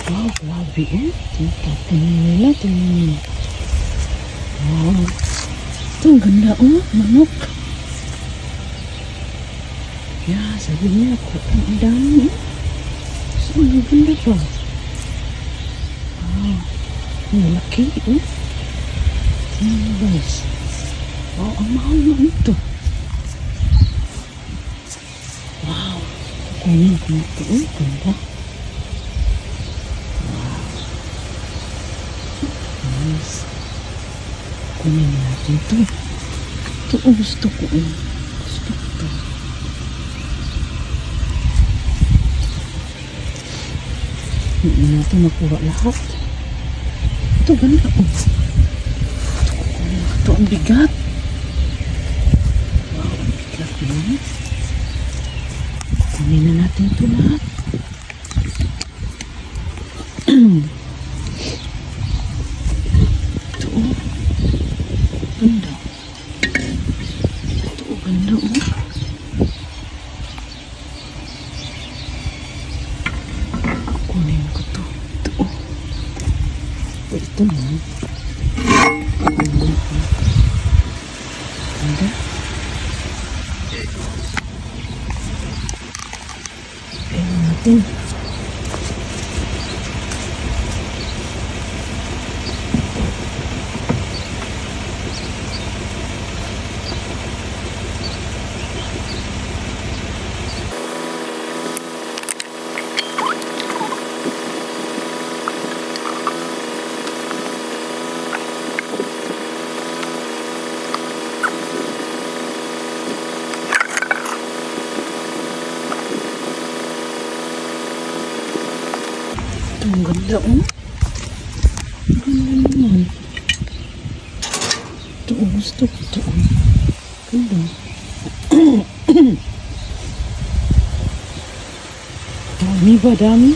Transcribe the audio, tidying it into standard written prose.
Wow, grabe eh. Tingnan nila, tingnan nila. Wow. Ito, ang ganda oh, manok. Yeah, sabi niya ako, ang dami eh. So, ang ganda pa. Wow. Ang laki eh. Guys. Wow, ang mahal na ito. Wow. Kunin ko na ito. Oh, ganda. Wow. Nice. Kunin natin ito. Ito, oh, gusto ko eh. Gusto ko ito. Hindi natin makuha lahat. Ito, ganda oh. Ito, ang bigat. Wow, ang bigat yun. Kunin na natin ito lahat. Ito, oh. Ganda. Ito, oh, ganda, oh. Kunin ko ito. Ito, oh. Ito naman. Ganda. Ayan natin. Ang ganda oh. Ang ganda naman. Ito oh, gusto ko ito oh. Ganda. Dami ba? Dami?